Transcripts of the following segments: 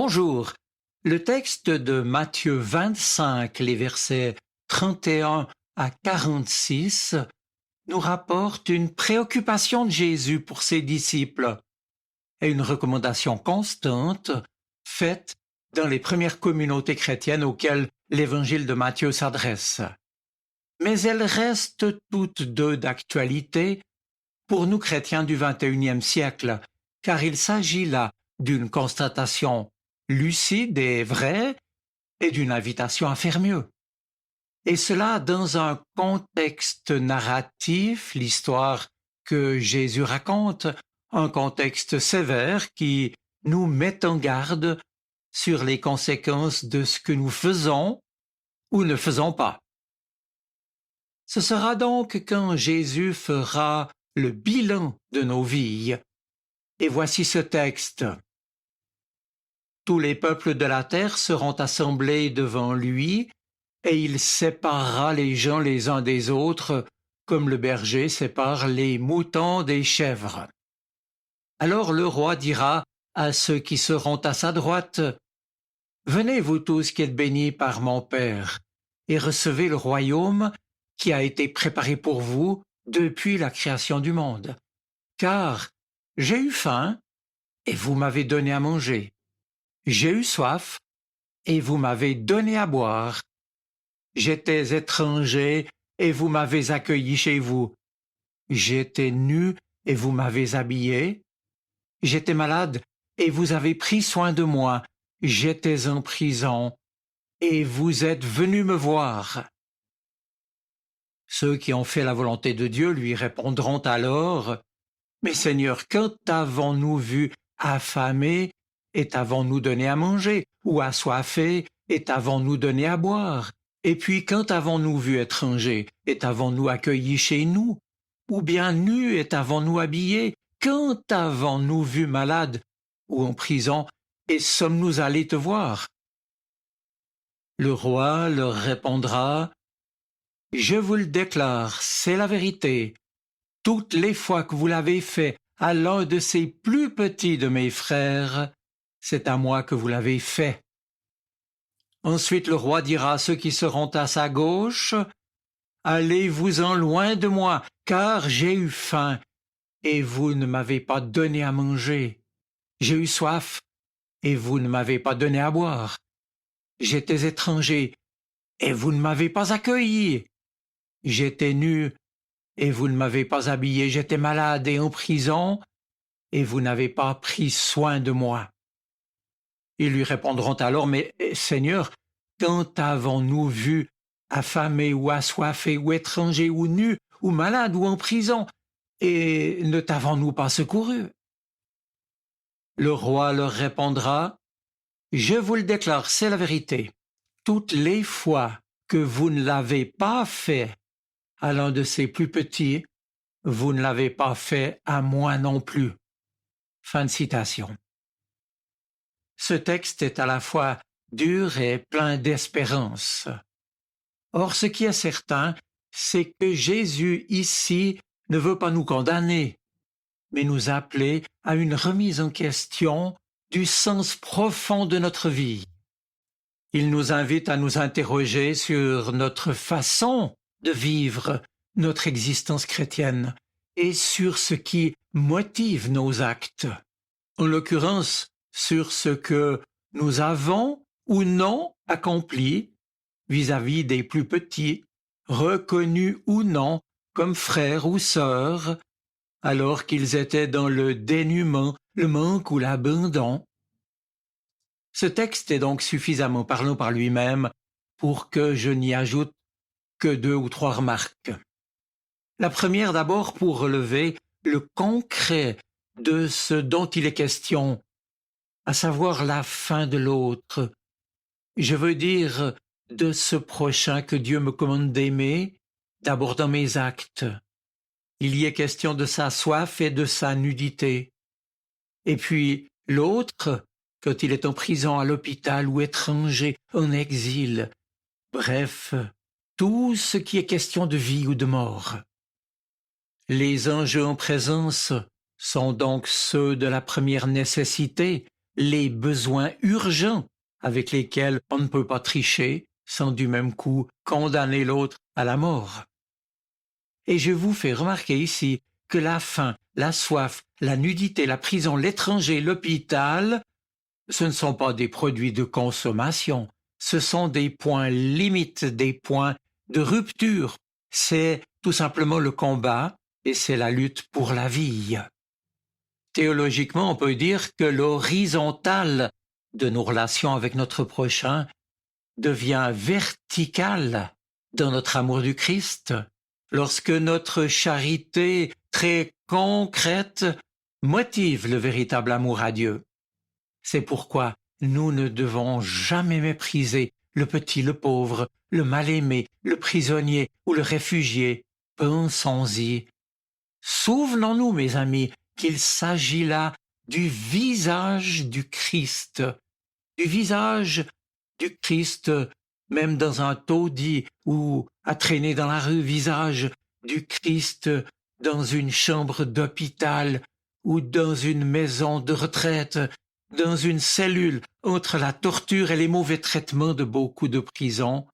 Bonjour. Le texte de Matthieu 25, les versets 31 à 46, nous rapporte une préoccupation de Jésus pour ses disciples et une recommandation constante faite dans les premières communautés chrétiennes auxquelles l'évangile de Matthieu s'adresse. Mais elles restent toutes deux d'actualité pour nous chrétiens du XXIe siècle, car il s'agit là d'une constatation lucide et vraie et d'une invitation à faire mieux. Et cela dans un contexte narratif, l'histoire que Jésus raconte, un contexte sévère qui nous met en garde sur les conséquences de ce que nous faisons ou ne faisons pas. Ce sera donc quand Jésus fera le bilan de nos vies. Et voici ce texte. Tous les peuples de la terre seront assemblés devant lui, et il séparera les gens les uns des autres, comme le berger sépare les moutons des chèvres. Alors le roi dira à ceux qui seront à sa droite, « Venez vous tous qui êtes bénis par mon Père, et recevez le royaume qui a été préparé pour vous depuis la création du monde. Car j'ai eu faim, et vous m'avez donné à manger. J'ai eu soif, et vous m'avez donné à boire. J'étais étranger, et vous m'avez accueilli chez vous. J'étais nu, et vous m'avez habillé. J'étais malade, et vous avez pris soin de moi. J'étais en prison, et vous êtes venus me voir. » Ceux qui ont fait la volonté de Dieu lui répondront alors, « Mais Seigneur, quand t'avons-nous vu affamé, et t'avons-nous donné à manger, ou assoiffé, et t'avons-nous donné à boire? Et puis quand t'avons-nous vu étranger, et t'avons-nous accueilli chez nous? Ou bien nu, et t'avons-nous habillé? Quand t'avons-nous vu malade, ou en prison, et sommes-nous allés te voir? » Le roi leur répondra, « Je vous le déclare, c'est la vérité. Toutes les fois que vous l'avez fait à l'un de ces plus petits de mes frères, c'est à moi que vous l'avez fait. » Ensuite le roi dira à ceux qui seront à sa gauche, « Allez-vous-en loin de moi, car j'ai eu faim, et vous ne m'avez pas donné à manger. J'ai eu soif, et vous ne m'avez pas donné à boire. J'étais étranger, et vous ne m'avez pas accueilli. J'étais nu, et vous ne m'avez pas habillé. J'étais malade et en prison, et vous n'avez pas pris soin de moi. » Ils lui répondront alors, « Mais Seigneur, quand avons-nous vu affamé ou assoiffé ou étranger ou nu ou malade ou en prison, et ne t'avons-nous pas secouru? » Le roi leur répondra, « Je vous le déclare, c'est la vérité. Toutes les fois que vous ne l'avez pas fait à l'un de ces plus petits, vous ne l'avez pas fait à moi non plus. » Fin de citation. Ce texte est à la fois dur et plein d'espérance. Or, ce qui est certain, c'est que Jésus ici ne veut pas nous condamner, mais nous appeler à une remise en question du sens profond de notre vie. Il nous invite à nous interroger sur notre façon de vivre notre existence chrétienne et sur ce qui motive nos actes. En l'occurrence, sur ce que nous avons ou non accompli vis-à-vis des plus petits, reconnus ou non comme frères ou sœurs, alors qu'ils étaient dans le dénuement, le manque ou l'abandon. Ce texte est donc suffisamment parlant par lui-même pour que je n'y ajoute que 2 ou 3 remarques. La première d'abord pour relever le concret de ce dont il est question, à savoir la fin de l'autre. Je veux dire de ce prochain que Dieu me commande d'aimer, d'abord dans mes actes. Il y est question de sa soif et de sa nudité. Et puis l'autre, quand il est en prison, à l'hôpital ou étranger, en exil. Bref, tout ce qui est question de vie ou de mort. Les enjeux en présence sont donc ceux de la première nécessité, les besoins urgents avec lesquels on ne peut pas tricher sans du même coup condamner l'autre à la mort. Et je vous fais remarquer ici que la faim, la soif, la nudité, la prison, l'étranger, l'hôpital, ce ne sont pas des produits de consommation, ce sont des points limites, des points de rupture. C'est tout simplement le combat et c'est la lutte pour la vie. Théologiquement, on peut dire que l'horizontale de nos relations avec notre prochain devient verticale dans notre amour du Christ, lorsque notre charité très concrète motive le véritable amour à Dieu. C'est pourquoi nous ne devons jamais mépriser le petit, le pauvre, le mal-aimé, le prisonnier ou le réfugié. Pensons-y. Souvenons-nous, mes amis, qu'il s'agit là du visage du Christ, même dans un taudis ou à traîner dans la rue, visage du Christ dans une chambre d'hôpital ou dans une maison de retraite, dans une cellule entre la torture et les mauvais traitements de beaucoup de prisons,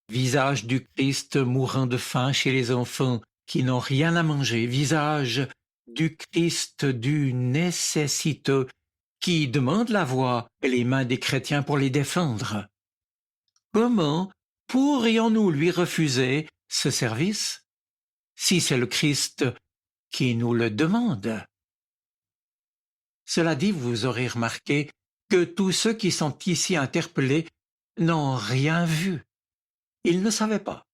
visage du Christ mourant de faim chez les enfants qui n'ont rien à manger, visage du Christ du nécessiteux qui demande la voix et les mains des chrétiens pour les défendre. Comment pourrions-nous lui refuser ce service si c'est le Christ qui nous le demande? Cela dit, vous aurez remarqué que tous ceux qui sont ici interpellés n'ont rien vu. Ils ne savaient pas.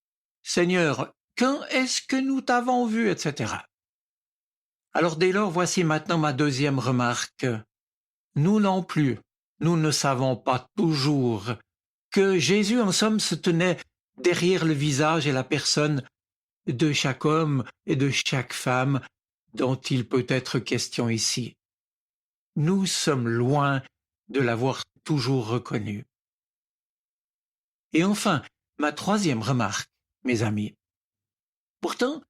Seigneur, quand est-ce que nous t'avons vu, etc. Alors dès lors, voici maintenant ma deuxième remarque. Nous non plus, nous ne savons pas toujours que Jésus, en somme, se tenait derrière le visage et la personne de chaque homme et de chaque femme dont il peut être question ici. Nous sommes loin de l'avoir toujours reconnu. Et enfin, ma troisième remarque, mes amis. Pourtant,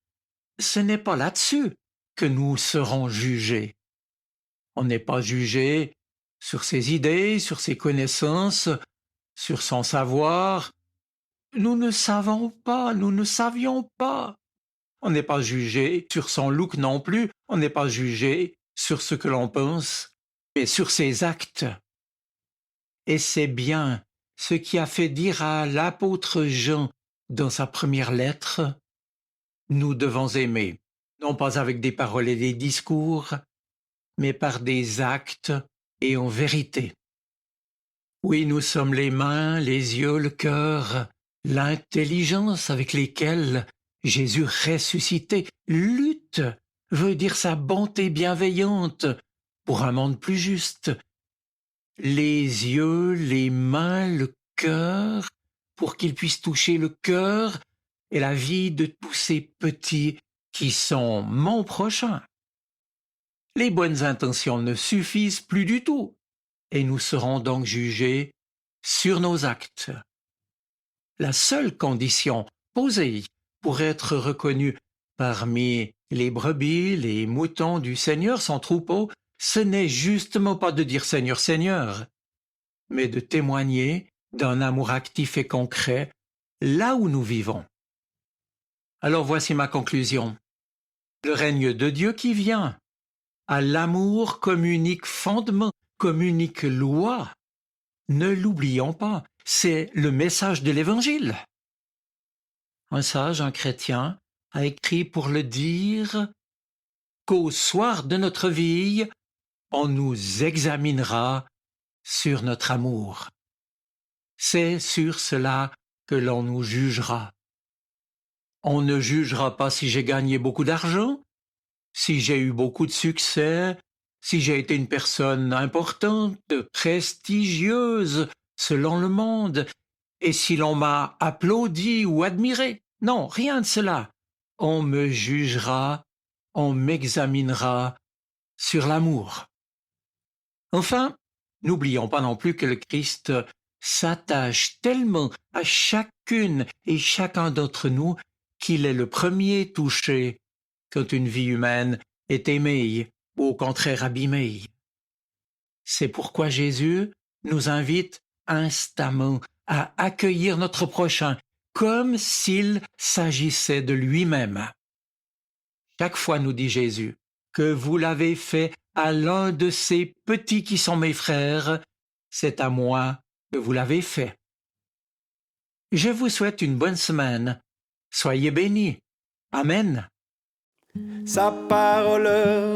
ce n'est pas là-dessus que nous serons jugés. On n'est pas jugé sur ses idées, sur ses connaissances, sur son savoir. Nous ne savons pas, nous ne savions pas. On n'est pas jugé sur son look non plus, on n'est pas jugé sur ce que l'on pense, mais sur ses actes. Et c'est bien ce qui a fait dire à l'apôtre Jean dans sa première lettre, « Nous devons aimer, non pas avec des paroles et des discours, mais par des actes et en vérité. » Oui, nous sommes les mains, les yeux, le cœur, l'intelligence avec lesquelles Jésus ressuscité lutte, veut dire sa bonté bienveillante pour un monde plus juste. Les yeux, les mains, le cœur, pour qu'il puisse toucher le cœur et la vie de tous ces petits qui sont mon prochain. Les bonnes intentions ne suffisent plus du tout, et nous serons donc jugés sur nos actes. La seule condition posée pour être reconnu parmi les brebis, les moutons du Seigneur, son troupeau, ce n'est justement pas de dire Seigneur, Seigneur, mais de témoigner d'un amour actif et concret là où nous vivons. Alors voici ma conclusion. Le règne de Dieu qui vient, à l'amour comme unique fondement, comme unique loi. Ne l'oublions pas, c'est le message de l'Évangile. Un sage, un chrétien, a écrit pour le dire qu'au soir de notre vie, on nous examinera sur notre amour. C'est sur cela que l'on nous jugera. On ne jugera pas si j'ai gagné beaucoup d'argent, si j'ai eu beaucoup de succès, si j'ai été une personne importante, prestigieuse, selon le monde, et si l'on m'a applaudi ou admiré. Non, rien de cela. On me jugera, on m'examinera sur l'amour. Enfin, n'oublions pas non plus que le Christ s'attache tellement à chacune et chacun d'entre nous qu'il est le premier touché quand une vie humaine est aimée ou au contraire abîmée. C'est pourquoi Jésus nous invite instamment à accueillir notre prochain comme s'il s'agissait de lui-même. Chaque fois, nous dit Jésus, que vous l'avez fait à l'un de ces petits qui sont mes frères, c'est à moi que vous l'avez fait. Je vous souhaite une bonne semaine. Soyez bénis. Amen. Sa parole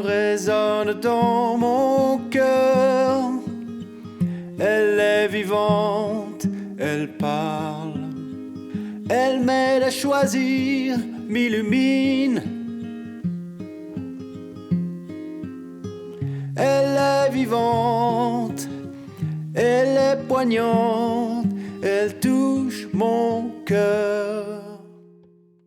résonne dans mon cœur. Elle est vivante, elle parle. Elle m'aide à choisir, m'illumine. Elle est vivante, elle est poignante, elle touche mon cœur.